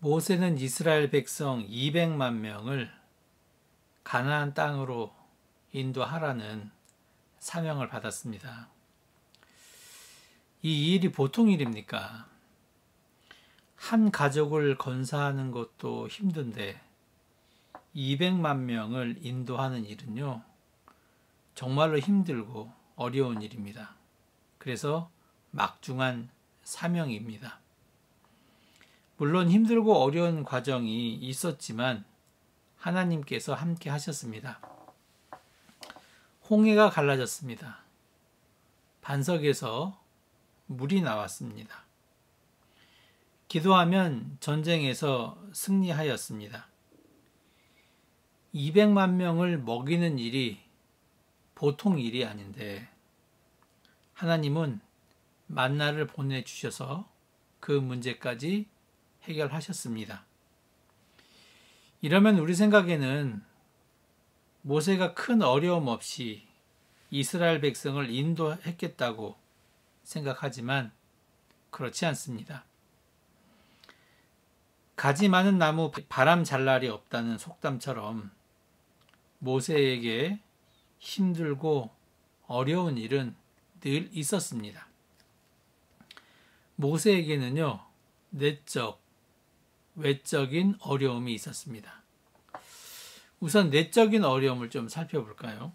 모세는 이스라엘 백성 200만 명을 가나안 땅으로 인도하라는 사명을 받았습니다. 이 일이 보통 일입니까? 한 가족을 건사하는 것도 힘든데 200만 명을 인도하는 일은요, 정말로 힘들고 어려운 일입니다. 그래서 막중한 사명입니다. 물론 힘들고 어려운 과정이 있었지만 하나님께서 함께 하셨습니다. 홍해가 갈라졌습니다. 반석에서 물이 나왔습니다. 기도하면 전쟁에서 승리하였습니다. 200만 명을 먹이는 일이 보통 일이 아닌데 하나님은 만나를 보내주셔서 그 문제까지 해결하셨습니다. 이러면 우리 생각에는 모세가 큰 어려움 없이 이스라엘 백성을 인도했겠다고 생각하지만 그렇지 않습니다. 가지 많은 나무 바람 잘 날이 없다는 속담처럼 모세에게 힘들고 어려운 일은 늘 있었습니다. 모세에게는요, 내적, 외적인 어려움이 있었습니다. 우선 내적인 어려움을 좀 살펴볼까요?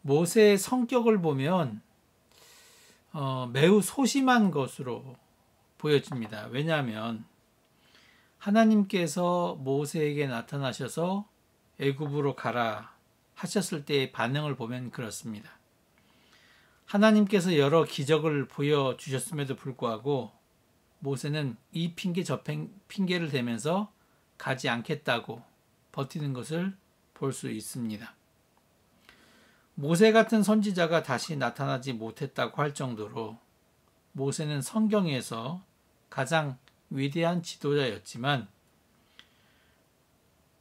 모세의 성격을 보면 매우 소심한 것으로 보여집니다. 왜냐하면 하나님께서 모세에게 나타나셔서 애굽으로 가라 하셨을 때의 반응을 보면 그렇습니다. 하나님께서 여러 기적을 보여주셨음에도 불구하고 모세는 이 핑계 저 핑계를 대면서 가지 않겠다고 버티는 것을 볼 수 있습니다. 모세 같은 선지자가 다시 나타나지 못했다고 할 정도로 모세는 성경에서 가장 위대한 지도자였지만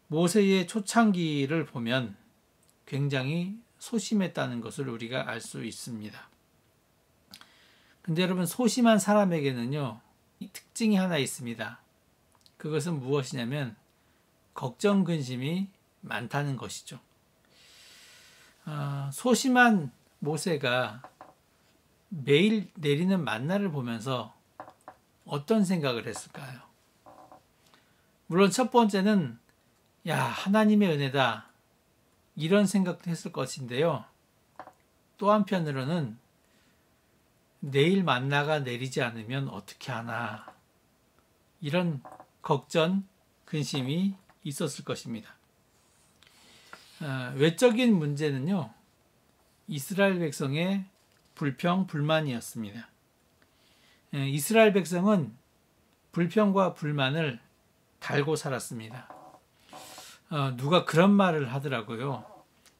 모세의 초창기를 보면 굉장히 소심했다는 것을 우리가 알 수 있습니다. 근데 여러분, 소심한 사람에게는요, 특징이 하나 있습니다. 그것은 무엇이냐면 걱정 근심이 많다는 것이죠. 소심한 모세가 매일 내리는 만나를 보면서 어떤 생각을 했을까요? 물론 첫 번째는 야, 하나님의 은혜다, 이런 생각도 했을 것인데요. 또 한편으로는 내일 만나가 내리지 않으면 어떻게 하나, 이런 걱정, 근심이 있었을 것입니다. 외적인 문제는요, 이스라엘 백성의 불평, 불만이었습니다. 이스라엘 백성은 불평과 불만을 달고 살았습니다. 누가 그런 말을 하더라고요.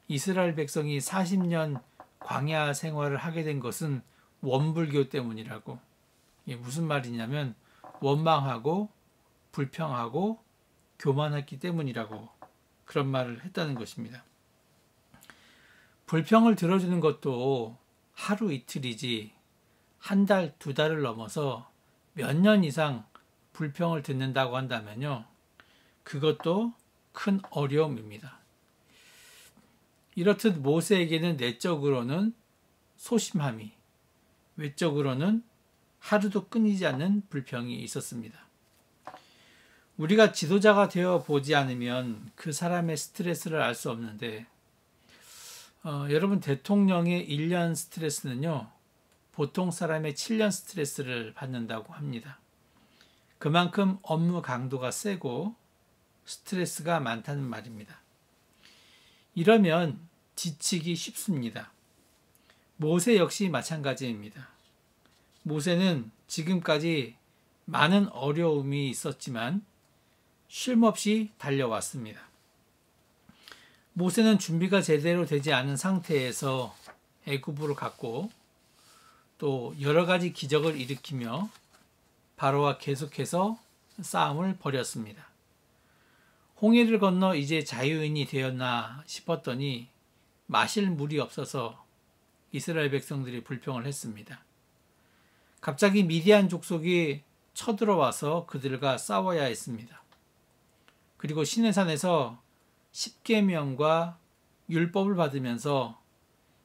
이스라엘 백성이 40년 광야 생활을 하게 된 것은 원불교 때문이라고. 이게 무슨 말이냐면 원망하고 불평하고 교만했기 때문이라고 그런 말을 했다는 것입니다. 불평을 들어주는 것도 하루 이틀이지 한 달, 두 달을 넘어서 몇 년 이상 불평을 듣는다고 한다면요, 그것도 큰 어려움입니다. 이렇듯 모세에게는 내적으로는 소심함이, 외적으로는 하루도 끊이지 않는 불평이 있었습니다. 우리가 지도자가 되어 보지 않으면 그 사람의 스트레스를 알 수 없는데 여러분, 대통령의 1년 스트레스는요, 보통 사람의 7년 스트레스를 받는다고 합니다. 그만큼 업무 강도가 세고 스트레스가 많다는 말입니다. 이러면 지치기 쉽습니다. 모세 역시 마찬가지입니다. 모세는 지금까지 많은 어려움이 있었지만 쉼없이 달려왔습니다. 모세는 준비가 제대로 되지 않은 상태에서 애굽으로 갔고 또 여러 가지 기적을 일으키며 바로와 계속해서 싸움을 벌였습니다. 홍해를 건너 이제 자유인이 되었나 싶었더니 마실 물이 없어서 이스라엘 백성들이 불평을 했습니다. 갑자기 미디안 족속이 쳐들어와서 그들과 싸워야 했습니다. 그리고 시내산에서 십계명과 율법을 받으면서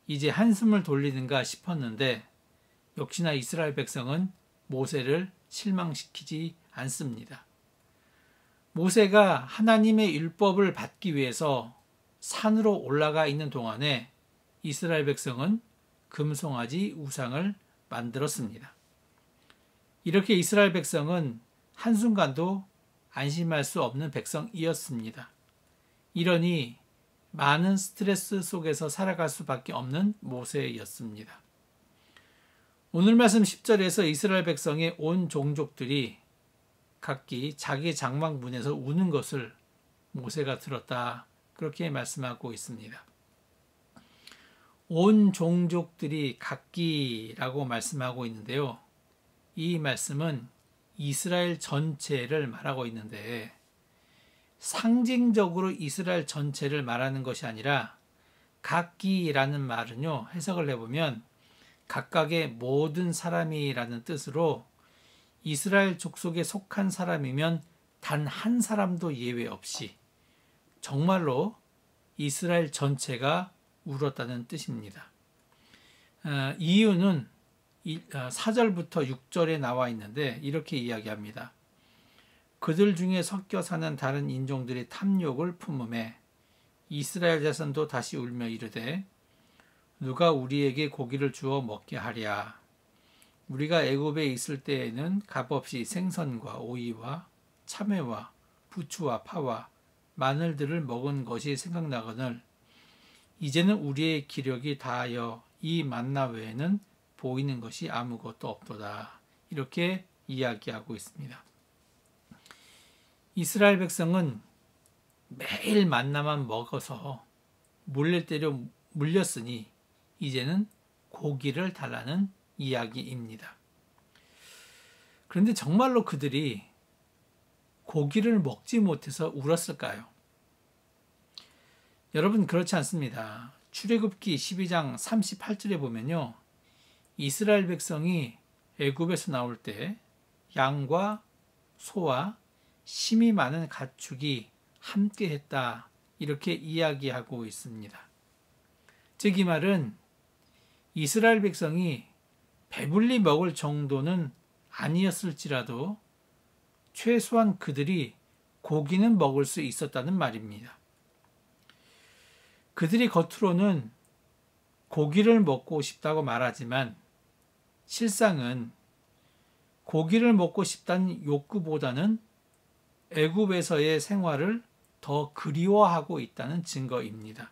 이제 한숨을 돌리는가 싶었는데 역시나 이스라엘 백성은 모세를 실망시키지 않습니다. 모세가 하나님의 율법을 받기 위해서 산으로 올라가 있는 동안에 이스라엘 백성은 금송아지 우상을 만들었습니다. 이렇게 이스라엘 백성은 한순간도 안심할 수 없는 백성이었습니다. 이러니 많은 스트레스 속에서 살아갈 수밖에 없는 모세였습니다. 오늘 말씀 10절에서 이스라엘 백성의 온 종족들이 각기 자기 장막 문에서 우는 것을 모세가 들었다. 그렇게 말씀하고 있습니다. 온 종족들이 각기라고 말씀하고 있는데요. 이 말씀은 이스라엘 전체를 말하고 있는데 상징적으로 이스라엘 전체를 말하는 것이 아니라 각기라는 말은요, 해석을 해보면 각각의 모든 사람이라는 뜻으로 이스라엘 족속에 속한 사람이면 단 한 사람도 예외 없이 정말로 이스라엘 전체가 울었다는 뜻입니다. 이유는 4절부터 6절에 나와 있는데 이렇게 이야기합니다. 그들 중에 섞여 사는 다른 인종들이 탐욕을 품음에 이스라엘 자손도 다시 울며 이르되 누가 우리에게 고기를 주어 먹게 하랴. 우리가 애굽에 있을 때에는 값없이 생선과 오이와 참외와 부추와 파와 마늘들을 먹은 것이 생각나거늘 이제는 우리의 기력이 다하여 이 만나 외에는 보이는 것이 아무것도 없도다. 이렇게 이야기하고 있습니다. 이스라엘 백성은 매일 만나만 먹어서 몰릴 대로 물렸으니 이제는 고기를 달라는 이야기입니다. 그런데 정말로 그들이 고기를 먹지 못해서 울었을까요? 여러분 그렇지 않습니다. 출애굽기 12장 38절에 보면요. 이스라엘 백성이 애굽에서 나올 때 양과 소와 심이 많은 가축이 함께 했다. 이렇게 이야기하고 있습니다. 즉 이 말은 이스라엘 백성이 배불리 먹을 정도는 아니었을지라도 최소한 그들이 고기는 먹을 수 있었다는 말입니다. 그들이 겉으로는 고기를 먹고 싶다고 말하지만 실상은 고기를 먹고 싶다는 욕구보다는 애굽에서의 생활을 더 그리워하고 있다는 증거입니다.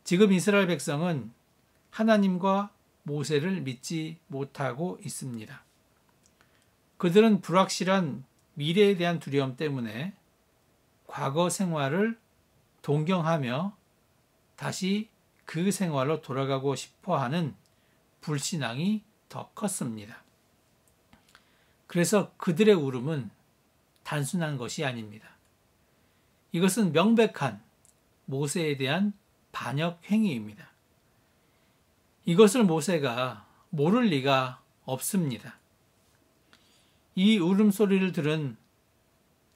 지금 이스라엘 백성은 하나님과 모세를 믿지 못하고 있습니다. 그들은 불확실한 미래에 대한 두려움 때문에 과거 생활을 동경하며 다시 그 생활로 돌아가고 싶어하는 불신앙이 더 컸습니다. 그래서 그들의 울음은 단순한 것이 아닙니다. 이것은 명백한 모세에 대한 반역 행위입니다. 이것을 모세가 모를 리가 없습니다. 이 울음소리를 들은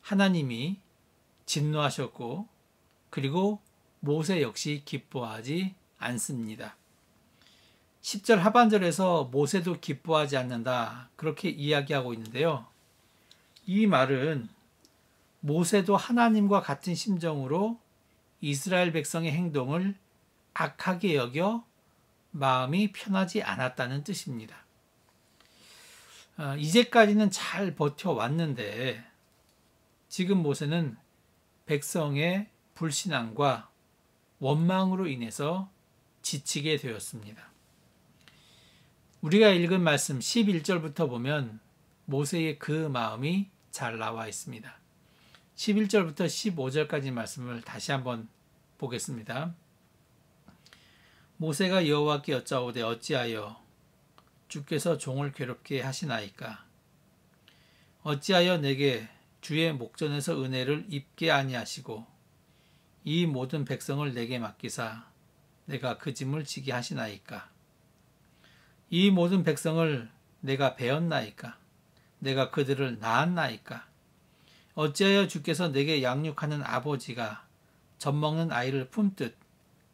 하나님이 진노하셨고 그리고 모세 역시 기뻐하지 않습니다. 10절 하반절에서 모세도 기뻐하지 않는다 그렇게 이야기하고 있는데요. 이 말은 모세도 하나님과 같은 심정으로 이스라엘 백성의 행동을 악하게 여겨 마음이 편하지 않았다는 뜻입니다. 이제까지는 잘 버텨왔는데 지금 모세는 백성의 불신앙과 원망으로 인해서 지치게 되었습니다. 우리가 읽은 말씀 11절부터 보면 모세의 그 마음이 잘 나와 있습니다. 11절부터 15절까지 말씀을 다시 한번 보겠습니다. 모세가 여호와께 여짜오되 어찌하여 주께서 종을 괴롭게 하시나이까? 어찌하여 내게 주의 목전에서 은혜를 입게 아니하시고 이 모든 백성을 내게 맡기사 내가 그 짐을 지게 하시나이까? 이 모든 백성을 내가 배었나이까? 내가 그들을 낳았나이까? 어찌하여 주께서 내게 양육하는 아버지가 젖먹는 아이를 품듯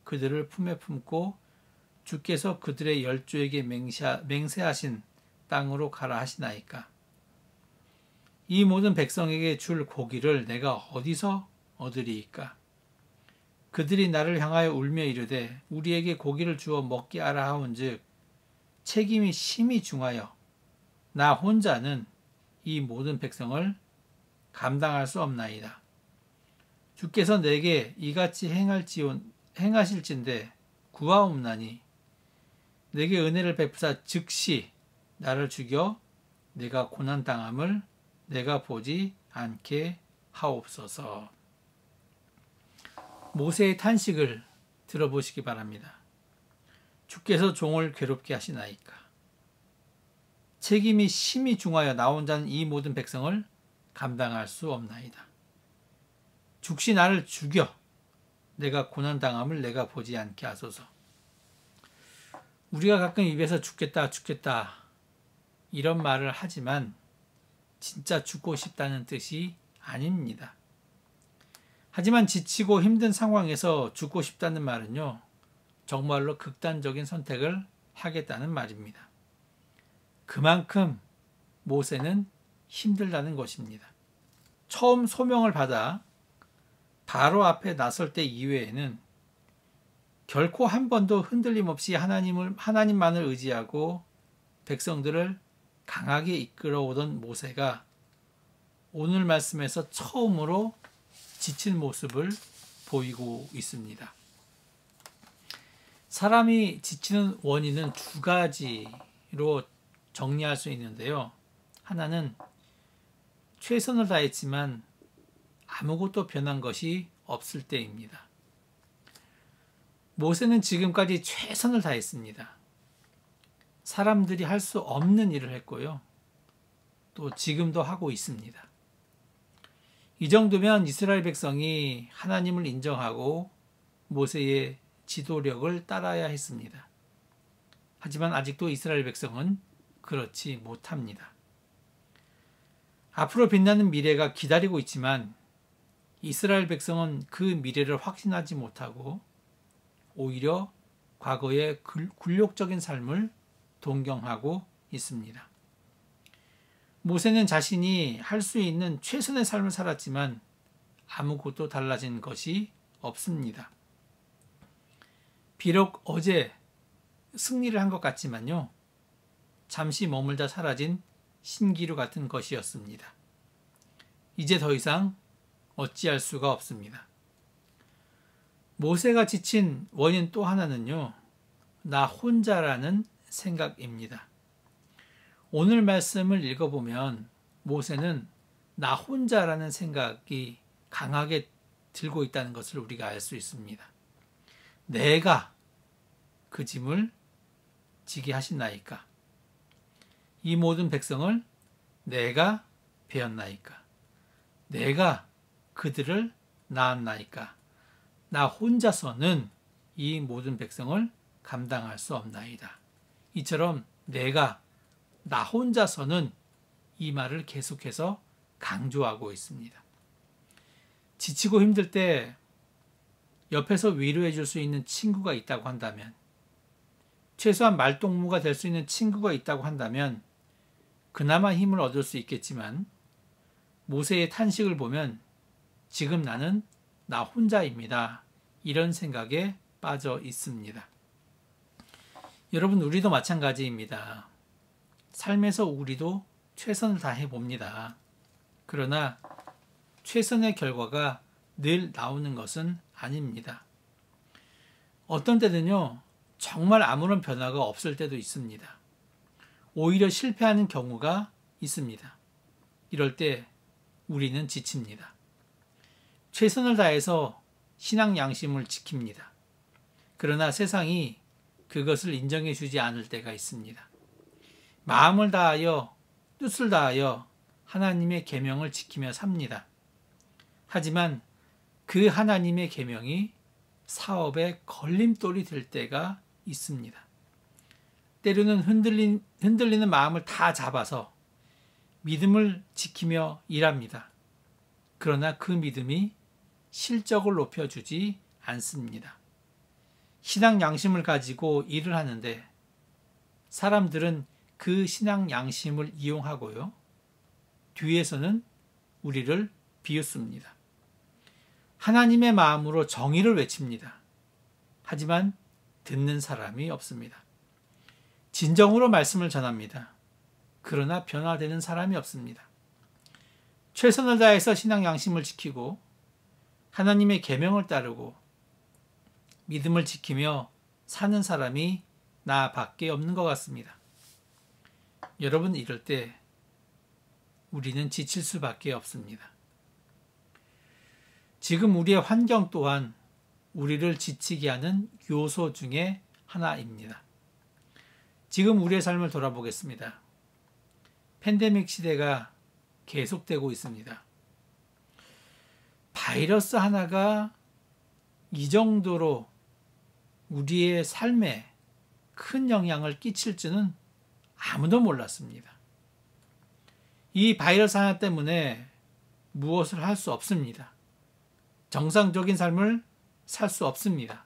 그들을 품에 품고 주께서 그들의 열조에게 맹세하신 땅으로 가라 하시나이까? 이 모든 백성에게 줄 고기를 내가 어디서 얻으리이까? 그들이 나를 향하여 울며 이르되 우리에게 고기를 주어 먹게 하라 하온즉 책임이 심히 중하여 나 혼자는 이 모든 백성을 감당할 수 없나이다. 주께서 내게 이같이 행하실진대 구하옵나니 내게 은혜를 베푸사 즉시 나를 죽여 내가 고난당함을 내가 보지 않게 하옵소서. 모세의 탄식을 들어보시기 바랍니다. 주께서 종을 괴롭게 하시나이까? 책임이 심히 중하여 나 혼자는 이 모든 백성을 감당할 수 없나이다. 즉시 나를 죽여 내가 고난당함을 내가 보지 않게 하소서. 우리가 가끔 입에서 죽겠다 죽겠다 이런 말을 하지만 진짜 죽고 싶다는 뜻이 아닙니다. 하지만 지치고 힘든 상황에서 죽고 싶다는 말은요, 정말로 극단적인 선택을 하겠다는 말입니다. 그만큼 모세는 힘들다는 것입니다. 처음 소명을 받아 바로 앞에 나설 때 이외에는 결코 한 번도 흔들림 없이 하나님만을 의지하고 백성들을 강하게 이끌어오던 모세가 오늘 말씀에서 처음으로 지친 모습을 보이고 있습니다. 사람이 지치는 원인은 두 가지로 정리할 수 있는데요. 하나는 최선을 다했지만 아무것도 변한 것이 없을 때입니다. 모세는 지금까지 최선을 다했습니다. 사람들이 할 수 없는 일을 했고요. 또 지금도 하고 있습니다. 이 정도면 이스라엘 백성이 하나님을 인정하고 모세의 지도력을 따라야 했습니다. 하지만 아직도 이스라엘 백성은 그렇지 못합니다. 앞으로 빛나는 미래가 기다리고 있지만 이스라엘 백성은 그 미래를 확신하지 못하고 오히려 과거의 굴욕적인 삶을 동경하고 있습니다. 모세는 자신이 할 수 있는 최선의 삶을 살았지만 아무것도 달라진 것이 없습니다. 비록 어제 승리를 한 것 같지만요, 잠시 머물다 사라진 신기루 같은 것이었습니다. 이제 더 이상 어찌할 수가 없습니다. 모세가 지친 원인 또 하나는요, 나 혼자라는 생각입니다. 오늘 말씀을 읽어보면 모세는 나 혼자라는 생각이 강하게 들고 있다는 것을 우리가 알 수 있습니다. 내가 그 짐을 지게 하신나이까? 이 모든 백성을 내가 베었나이까? 내가 그들을 낳았나이까? 나 혼자서는 이 모든 백성을 감당할 수 없나이다. 이처럼 나 혼자서는 이 말을 계속해서 강조하고 있습니다. 지치고 힘들 때 옆에서 위로해 줄 수 있는 친구가 있다고 한다면, 최소한 말동무가 될 수 있는 친구가 있다고 한다면 그나마 힘을 얻을 수 있겠지만 모세의 탄식을 보면 지금 나는 나 혼자입니다. 이런 생각에 빠져 있습니다. 여러분, 우리도 마찬가지입니다. 삶에서 우리도 최선을 다해 봅니다. 그러나 최선의 결과가 늘 나오는 것은 아닙니다. 어떤 때는요, 정말 아무런 변화가 없을 때도 있습니다. 오히려 실패하는 경우가 있습니다. 이럴 때 우리는 지칩니다. 최선을 다해서 신앙 양심을 지킵니다. 그러나 세상이 그것을 인정해 주지 않을 때가 있습니다. 마음을 다하여 뜻을 다하여 하나님의 계명을 지키며 삽니다. 하지만 그 하나님의 계명이 사업의 걸림돌이 될 때가 있습니다. 때로는 흔들리는 마음을 다 잡아서 믿음을 지키며 일합니다. 그러나 그 믿음이 실적을 높여주지 않습니다. 신앙 양심을 가지고 일을 하는데 사람들은 그 신앙 양심을 이용하고요. 뒤에서는 우리를 비웃습니다. 하나님의 마음으로 정의를 외칩니다. 하지만 듣는 사람이 없습니다. 진정으로 말씀을 전합니다. 그러나 변화되는 사람이 없습니다. 최선을 다해서 신앙 양심을 지키고 하나님의 계명을 따르고 믿음을 지키며 사는 사람이 나밖에 없는 것 같습니다. 여러분, 이럴 때 우리는 지칠 수밖에 없습니다. 지금 우리의 환경 또한 우리를 지치게 하는 요소 중에 하나입니다. 지금 우리의 삶을 돌아보겠습니다. 팬데믹 시대가 계속되고 있습니다. 바이러스 하나가 이 정도로 우리의 삶에 큰 영향을 끼칠 줄은 아무도 몰랐습니다. 이 바이러스 하나 때문에 무엇을 할 수 없습니다. 정상적인 삶을 살 수 없습니다.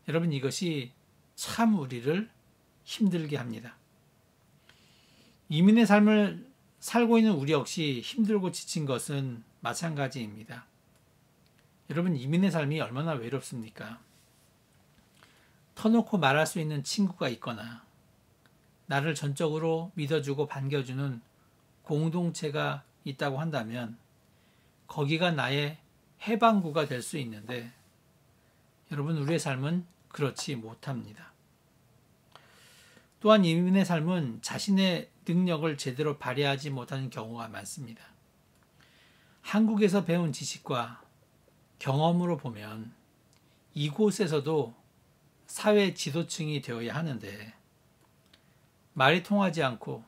여러분, 이것이 참 우리를 힘들게 합니다. 이민의 삶을 살고 있는 우리 역시 힘들고 지친 것은 마찬가지입니다. 여러분, 이민의 삶이 얼마나 외롭습니까? 터놓고 말할 수 있는 친구가 있거나 나를 전적으로 믿어주고 반겨주는 공동체가 있다고 한다면 거기가 나의 해방구가 될 수 있는데 여러분, 우리의 삶은 그렇지 못합니다. 또한 이민의 삶은 자신의 능력을 제대로 발휘하지 못하는 경우가 많습니다. 한국에서 배운 지식과 경험으로 보면 이곳에서도 사회 지도층이 되어야 하는데 말이 통하지 않고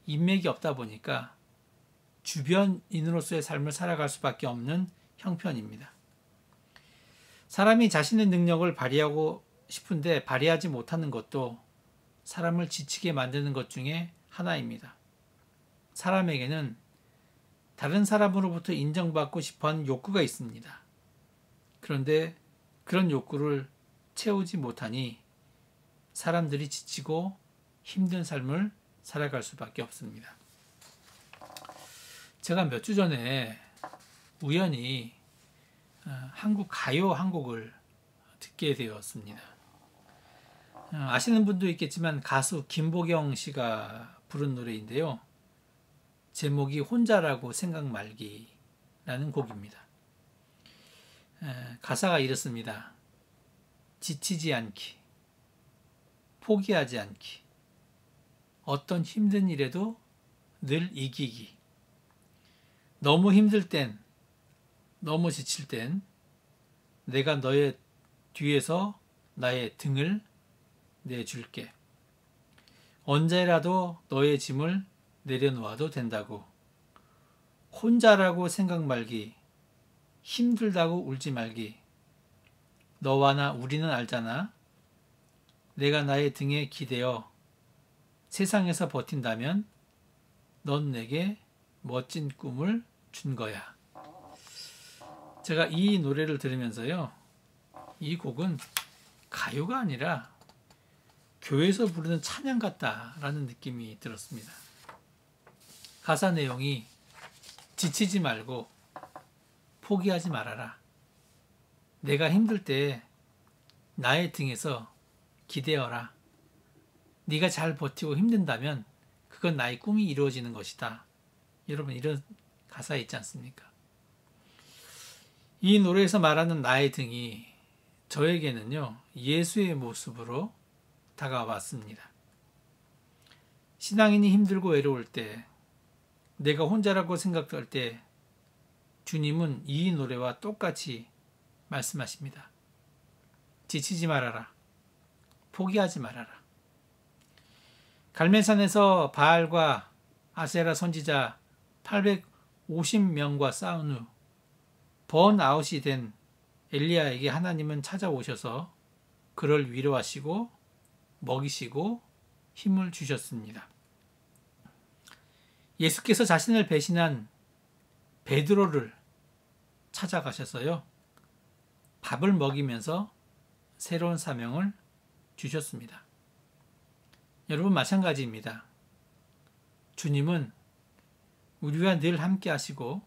인맥이 없다 보니까 주변인으로서의 삶을 살아갈 수밖에 없는 형편입니다. 사람이 자신의 능력을 발휘하고 싶은데 발휘하지 못하는 것도 사람을 지치게 만드는 것 중에 하나입니다. 사람에게는 다른 사람으로부터 인정받고 싶어하는 욕구가 있습니다. 그런데 그런 욕구를 채우지 못하니 사람들이 지치고 힘든 삶을 살아갈 수밖에 없습니다. 제가 몇 주 전에 우연히 한국 가요 한 곡을 듣게 되었습니다. 아시는 분도 있겠지만 가수 김보경 씨가 부른 노래인데요. 제목이 혼자라고 생각 말기라는 곡입니다. 가사가 이렇습니다. 지치지 않기, 포기하지 않기, 어떤 힘든 일에도 늘 이기기. 너무 힘들 땐, 너무 지칠 땐 내가 너의 뒤에서 나의 등을 내줄게. 언제라도 너의 짐을 내려놓아도 된다고. 혼자라고 생각 말기, 힘들다고 울지 말기. 너와 나 우리는 알잖아. 내가 나의 등에 기대어 세상에서 버틴다면 넌 내게 멋진 꿈을 준 거야. 제가 이 노래를 들으면서요, 이 곡은 가요가 아니라 교회에서 부르는 찬양 같다라는 느낌이 들었습니다. 가사 내용이 지치지 말고 포기하지 말아라. 내가 힘들 때 나의 등에서 기대어라. 네가 잘 버티고 힘든다면 그건 나의 꿈이 이루어지는 것이다. 여러분, 이런 가사 있지 않습니까? 이 노래에서 말하는 나의 등이 저에게는요, 예수의 모습으로 다가왔습니다. 신앙인이 힘들고 외로울 때, 내가 혼자라고 생각할 때 주님은 이 노래와 똑같이 말씀하십니다. 지치지 말아라. 포기하지 말아라. 갈멜산에서 바알과 아세라 선지자 850명과 싸운 후 번아웃이 된 엘리야에게 하나님은 찾아오셔서 그를 위로하시고 먹이시고 힘을 주셨습니다. 예수께서 자신을 배신한 베드로를 찾아가셔서요. 밥을 먹이면서 새로운 사명을 주셨습니다. 여러분 마찬가지입니다. 주님은 우리와 늘 함께 하시고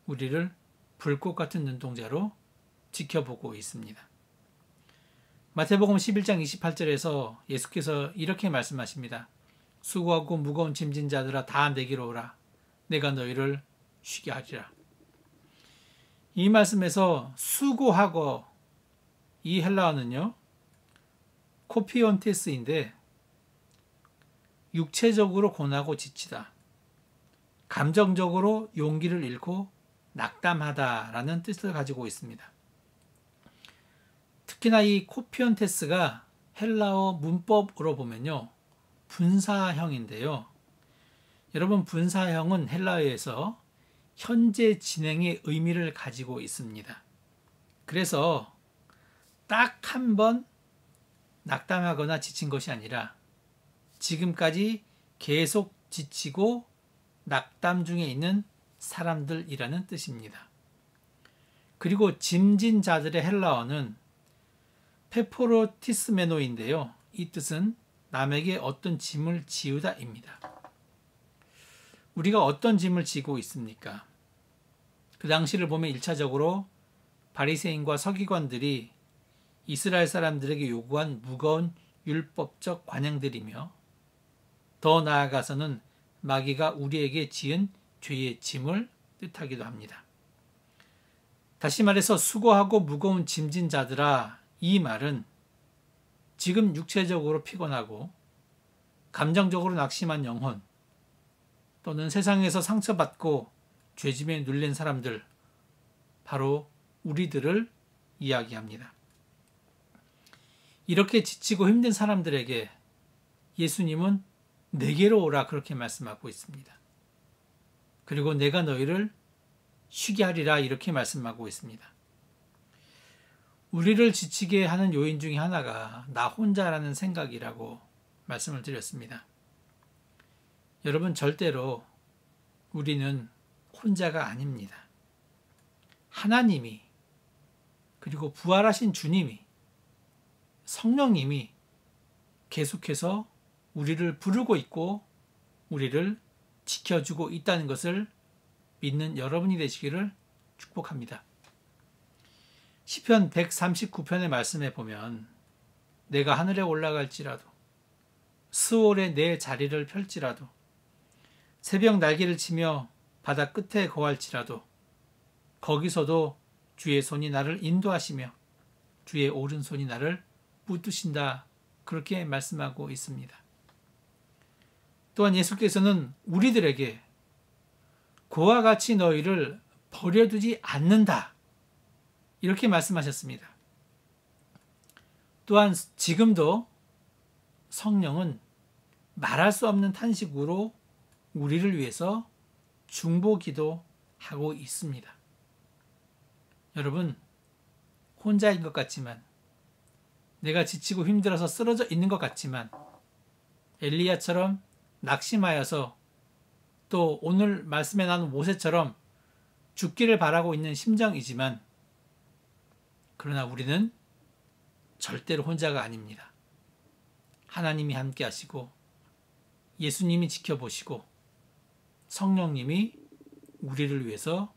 우리를 불꽃 같은 눈동자로 지켜보고 있습니다. 마태복음 11장 28절에서 예수께서 이렇게 말씀하십니다. 수고하고 무거운 짐진 자들아 다 내게로 오라. 내가 너희를 쉬게 하리라. 이 말씀에서 수고하고 이 헬라어는요. 코피온테스인데 육체적으로 고나고 지치다. 감정적으로 용기를 잃고 낙담하다라는 뜻을 가지고 있습니다. 특히나 이 코피온테스가 헬라어 문법으로 보면요. 분사형인데요. 여러분 분사형은 헬라어에서 현재 진행의 의미를 가지고 있습니다. 그래서 딱 한 번 낙담하거나 지친 것이 아니라 지금까지 계속 지치고 낙담 중에 있는 사람들이라는 뜻입니다. 그리고 짐진 자들의 헬라어는 페포로티스메노인데요. 이 뜻은 남에게 어떤 짐을 지우다입니다. 우리가 어떤 짐을 지고 있습니까? 그 당시를 보면 1차적으로 바리새인과 서기관들이 이스라엘 사람들에게 요구한 무거운 율법적 관행들이며 더 나아가서는 마귀가 우리에게 지은 죄의 짐을 뜻하기도 합니다. 다시 말해서 수고하고 무거운 짐진 자들아, 이 말은 지금 육체적으로 피곤하고 감정적으로 낙심한 영혼 또는 세상에서 상처받고 죄짐에 눌린 사람들, 바로 우리들을 이야기합니다. 이렇게 지치고 힘든 사람들에게 예수님은 내게로 오라 그렇게 말씀하고 있습니다. 그리고 내가 너희를 쉬게 하리라 이렇게 말씀하고 있습니다. 우리를 지치게 하는 요인 중에 하나가 나 혼자라는 생각이라고 말씀을 드렸습니다. 여러분 절대로 우리는 혼자가 아닙니다. 하나님이 그리고 부활하신 주님이 성령님이 계속해서 우리를 부르고 있고 우리를 지켜주고 있다는 것을 믿는 여러분이 되시기를 축복합니다. 시편 139편의 말씀에 보면 내가 하늘에 올라갈지라도 스올에 내 자리를 펼지라도 새벽 날개를 치며 바다 끝에 거할지라도 거기서도 주의 손이 나를 인도하시며 주의 오른손이 나를 붙드신다 그렇게 말씀하고 있습니다. 또한 예수께서는 우리들에게 그와 같이 너희를 버려두지 않는다 이렇게 말씀하셨습니다. 또한 지금도 성령은 말할 수 없는 탄식으로 우리를 위해서 중보기도 하고 있습니다. 여러분 혼자인 것 같지만 내가 지치고 힘들어서 쓰러져 있는 것 같지만 엘리야처럼 낙심하여서 또 오늘 말씀에 나눈 모세처럼 죽기를 바라고 있는 심정이지만 그러나 우리는 절대로 혼자가 아닙니다. 하나님이 함께 하시고 예수님이 지켜보시고 성령님이 우리를 위해서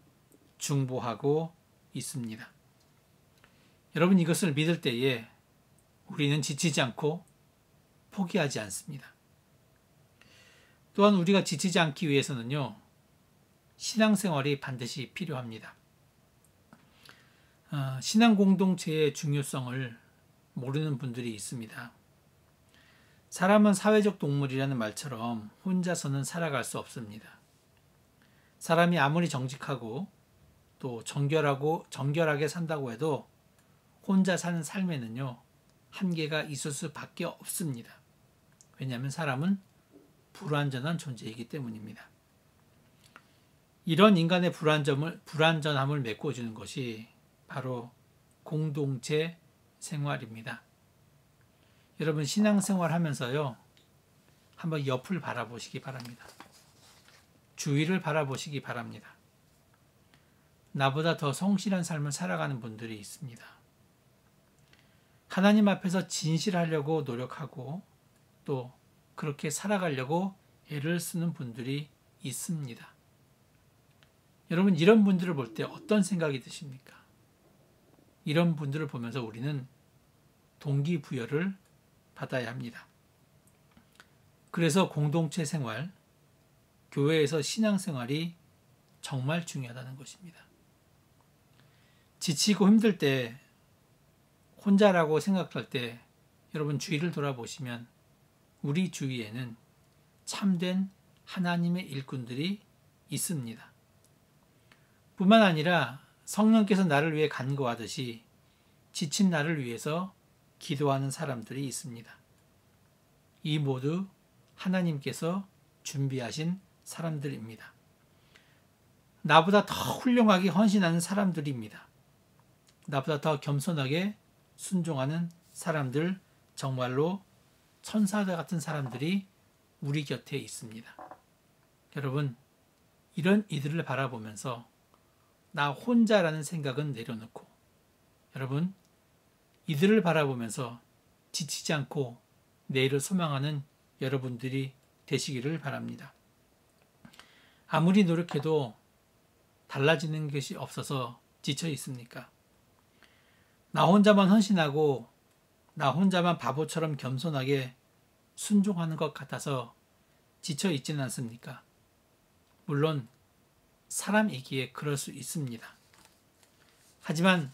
중보하고 있습니다. 여러분 이것을 믿을 때에 우리는 지치지 않고 포기하지 않습니다. 또한 우리가 지치지 않기 위해서는요. 신앙생활이 반드시 필요합니다. 신앙 공동체의 중요성을 모르는 분들이 있습니다. 사람은 사회적 동물이라는 말처럼 혼자서는 살아갈 수 없습니다. 사람이 아무리 정직하고 또 정결하게 산다고 해도 혼자 사는 삶에는요. 한계가 있을 수밖에 없습니다. 왜냐하면 사람은 불완전한 존재이기 때문입니다. 이런 인간의 불완전함을 메꿔주는 것이 바로 공동체 생활입니다. 여러분 신앙생활 하면서요. 한번 옆을 바라보시기 바랍니다. 주위를 바라보시기 바랍니다. 나보다 더 성실한 삶을 살아가는 분들이 있습니다. 하나님 앞에서 진실하려고 노력하고 또 그렇게 살아가려고 애를 쓰는 분들이 있습니다. 여러분, 이런 분들을 볼 때 어떤 생각이 드십니까? 이런 분들을 보면서 우리는 동기부여를 받아야 합니다. 그래서 공동체 생활, 교회에서 신앙생활이 정말 중요하다는 것입니다. 지치고 힘들 때, 혼자라고 생각할 때 여러분 주위를 돌아보시면 우리 주위에는 참된 하나님의 일꾼들이 있습니다. 뿐만 아니라 성령께서 나를 위해 간구하듯이 지친 나를 위해서 기도하는 사람들이 있습니다. 이 모두 하나님께서 준비하신 사람들입니다. 나보다 더 훌륭하게 헌신하는 사람들입니다. 나보다 더 겸손하게 순종하는 사람들, 정말로 천사들 같은 사람들이 우리 곁에 있습니다. 여러분, 이런 이들을 바라보면서 나 혼자라는 생각은 내려놓고, 여러분, 이들을 바라보면서 지치지 않고 내일을 소망하는 여러분들이 되시기를 바랍니다. 아무리 노력해도 달라지는 것이 없어서 지쳐 있습니까? 나 혼자만 헌신하고 나 혼자만 바보처럼 겸손하게 순종하는 것 같아서 지쳐 있지는 않습니까? 물론 사람이기에 그럴 수 있습니다. 하지만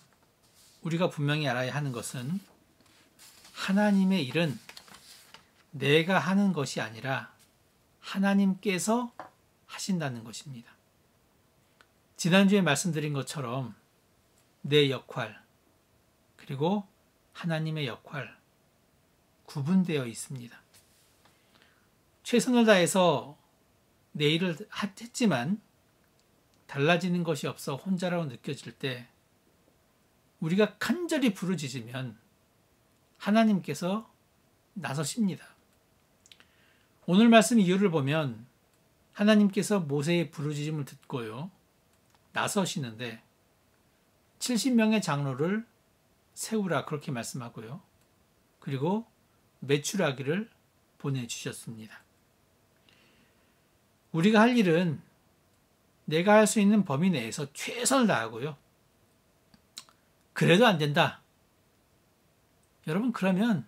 우리가 분명히 알아야 하는 것은 하나님의 일은 내가 하는 것이 아니라 하나님께서 하신다는 것입니다. 지난주에 말씀드린 것처럼 내 역할 그리고 하나님의 역할 구분되어 있습니다. 최선을 다해서 내 일을 했지만 달라지는 것이 없어 혼자라고 느껴질 때 우리가 간절히 부르짖으면 하나님께서 나서십니다. 오늘 말씀 이유를 보면 하나님께서 모세의 부르짖음을 듣고요 나서시는데 70명의 장로를 세우라 그렇게 말씀하고요. 그리고 메추라기를 보내주셨습니다. 우리가 할 일은 내가 할 수 있는 범위 내에서 최선을 다하고요. 그래도 안 된다. 여러분, 그러면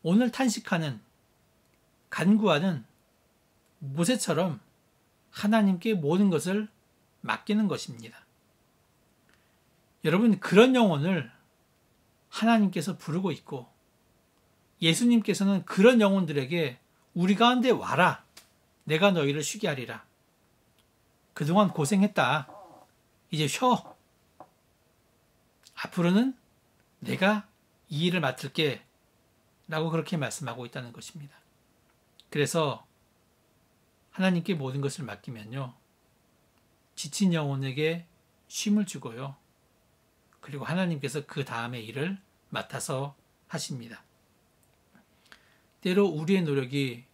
오늘 탄식하는, 간구하는 모세처럼 하나님께 모든 것을 맡기는 것입니다. 여러분, 그런 영혼을 하나님께서 부르고 있고 예수님께서는 그런 영혼들에게 우리 가운데 와라. 내가 너희를 쉬게 하리라. 그동안 고생했다. 이제 쉬어. 앞으로는 내가 이 일을 맡을게. 라고 그렇게 말씀하고 있다는 것입니다. 그래서 하나님께 모든 것을 맡기면요. 지친 영혼에게 쉼을 주고요. 그리고 하나님께서 그 다음의 일을 맡아서 하십니다. 때로 우리의 노력이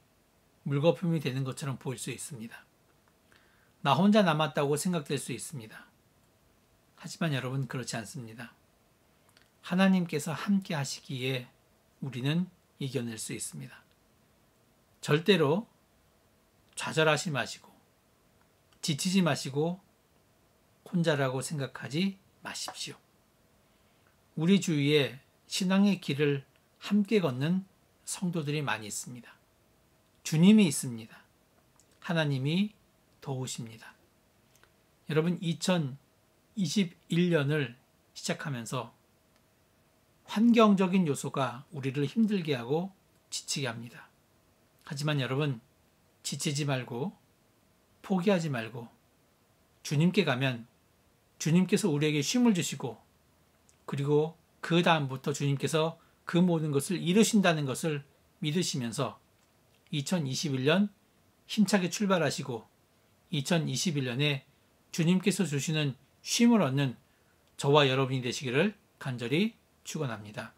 물거품이 되는 것처럼 보일 수 있습니다. 나 혼자 남았다고 생각될 수 있습니다. 하지만 여러분, 그렇지 않습니다. 하나님께서 함께 하시기에 우리는 이겨낼 수 있습니다. 절대로 좌절하지 마시고 지치지 마시고 혼자라고 생각하지 마십시오. 우리 주위에 신앙의 길을 함께 걷는 성도들이 많이 있습니다. 주님이 있습니다. 하나님이 도우십니다. 여러분, 2021년을 시작하면서 환경적인 요소가 우리를 힘들게 하고 지치게 합니다. 하지만 여러분, 지치지 말고 포기하지 말고 주님께 가면 주님께서 우리에게 쉼을 주시고 그리고 그 다음부터 주님께서 그 모든 것을 이루신다는 것을 믿으시면서 2021년 힘차게 출발하시고 2021년에 주님께서 주시는 쉼을 얻는 저와 여러분이 되시기를 간절히 축원합니다.